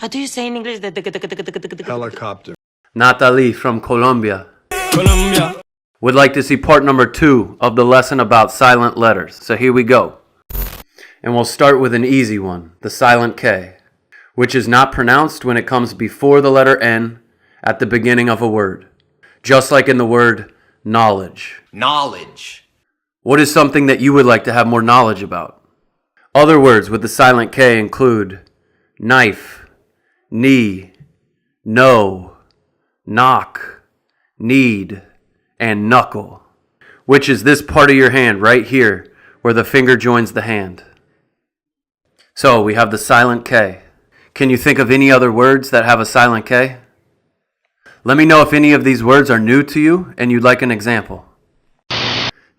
How do you say in English? Helicopter. Nathalie from Colombia Colombia. would like to see part number 2 of the lesson about silent letters. So here we go. And we'll start with an easy one, the silent K, which is not pronounced when it comes before the letter N at the beginning of a word. Just like in the word knowledge. Knowledge. What is something that you would like to have more knowledge about? Other words with the silent K include knife, knee, know, knock, need, and knuckle, which is this part of your hand right here where the finger joins the hand. So we have the silent K. Can you think of any other words that have a silent K? Let me know if any of these words are new to you and you'd like an example.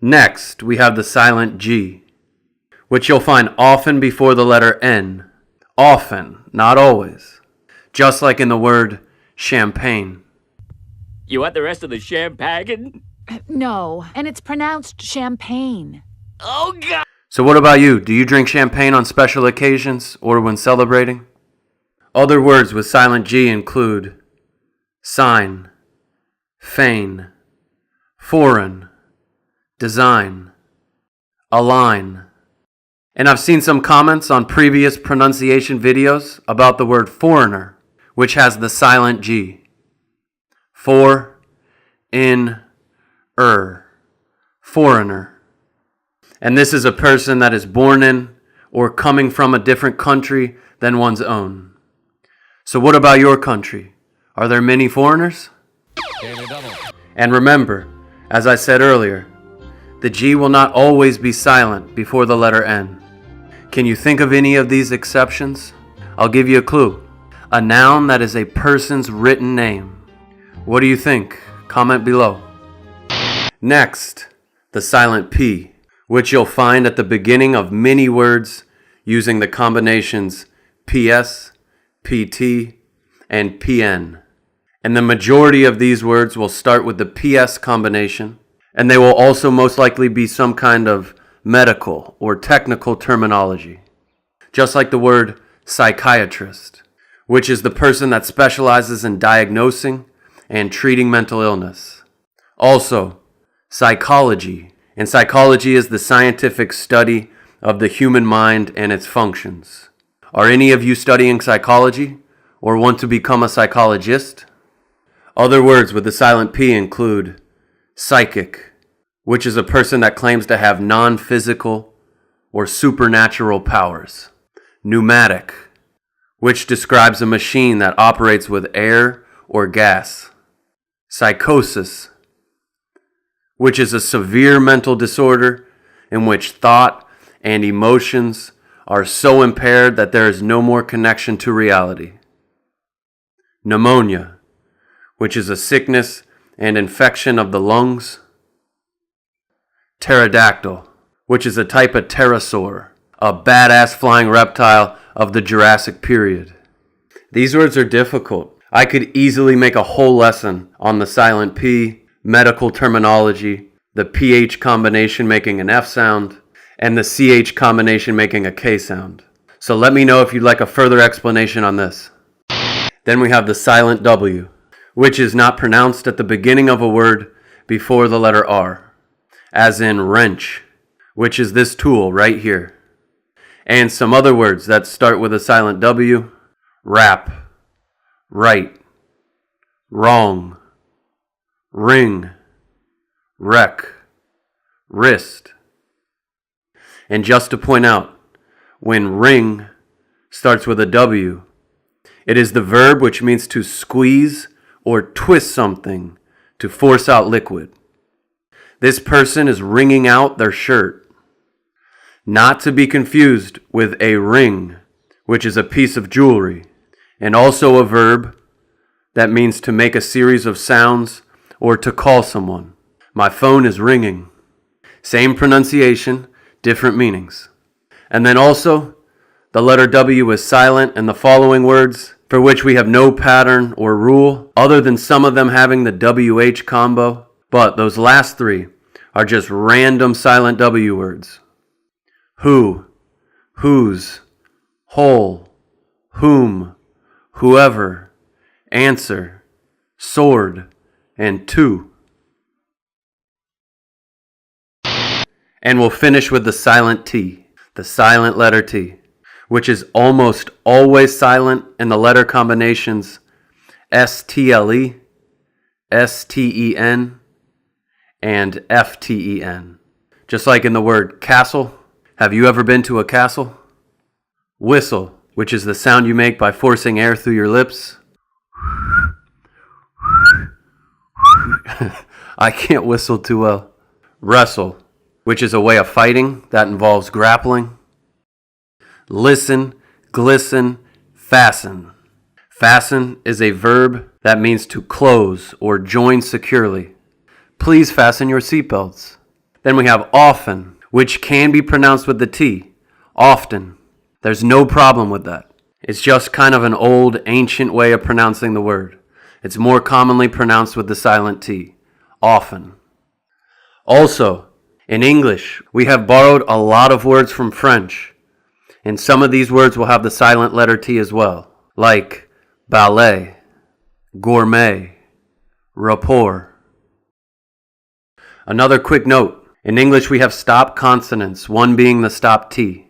Next, we have the silent G, which you'll find often before the letter N. Often, not always. Just like in the word champagne. You want the rest of the champagne? No, and it's pronounced champagne. Oh, God! So what about you? Do you drink champagne on special occasions or when celebrating? Other words with silent G include sign, feign, foreign, design, align. And I've seen some comments on previous pronunciation videos about the word foreigner, which has the silent G. Foreigner. And this is a person that is born in or coming from a different country than one's own. So what about your country? Are there many foreigners? And remember, as I said earlier, the G will not always be silent before the letter N. Can you think of any of these exceptions? I'll give you a clue. A noun that is a person's written name. What do you think? Comment below. Next, the silent P, which you'll find at the beginning of many words using the combinations PS, PT, and PN. And the majority of these words will start with the PS combination, and they will also most likely be some kind of medical or technical terminology. Just like the word psychiatrist, which is the person that specializes in diagnosing and treating mental illness. Also, psychology. And psychology is the scientific study of the human mind and its functions. Are any of you studying psychology or want to become a psychologist? Other words with the silent P include psychic, which is a person that claims to have non-physical or supernatural powers. Pneumatic, which describes a machine that operates with air or gas. Psychosis, which is a severe mental disorder in which thought and emotions are so impaired that there is no more connection to reality. Pneumonia, which is a sickness and infection of the lungs. Pterodactyl, which is a type of pterosaur, a badass flying reptile of the Jurassic period. These words are difficult. I could easily make a whole lesson on the silent P, medical terminology, the PH combination making an F sound, and the CH combination making a K sound. So let me know if you'd like a further explanation on this. Then we have the silent W, which is not pronounced at the beginning of a word before the letter R, as in wrench, which is this tool right here. And some other words that start with a silent W: rap, right, wrong, ring, wreck, wrist. And just to point out, when ring starts with a W, it is the verb which means to squeeze or twist something to force out liquid. This person is wringing out their shirt. Not to be confused with a ring, which is a piece of jewelry, and also a verb that means to make a series of sounds or to call someone. My phone is ringing. Same pronunciation, different meanings. And then also, the letter W is silent in the following words, for which we have no pattern or rule, other than some of them having the WH combo, but those last three are just random silent W words. Who, whose, whole, whom, whoever, answer, sword, and to. And we'll finish with the silent T, the silent letter T, which is almost always silent in the letter combinations STLE, STEN, and FTEN. Just like in the word castle. Have you ever been to a castle? Whistle, which is the sound you make by forcing air through your lips. I can't whistle too well. Wrestle, which is a way of fighting that involves grappling. Listen, glisten, fasten. Fasten is a verb that means to close or join securely. Please fasten your seatbelts. Then we have often, which can be pronounced with the T. Often. There's no problem with that. It's just kind of an old, ancient way of pronouncing the word. It's more commonly pronounced with the silent T. Often. Also, in English, we have borrowed a lot of words from French. And some of these words will have the silent letter T as well, like ballet, gourmet, rapport. Another quick note. In English, we have stop consonants, one being the stop T,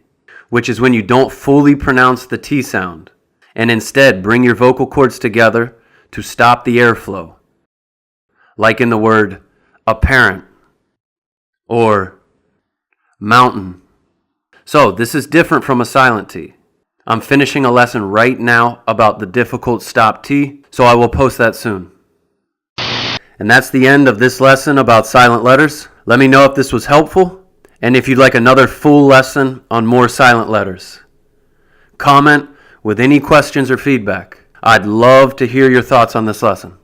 which is when you don't fully pronounce the T sound, and instead bring your vocal cords together to stop the airflow, like in the word apparent or mountain. So this is different from a silent T. I'm finishing a lesson right now about the difficult stop T, so I will post that soon. And that's the end of this lesson about silent letters. Let me know if this was helpful, and if you'd like another full lesson on more silent letters. Comment with any questions or feedback. I'd love to hear your thoughts on this lesson.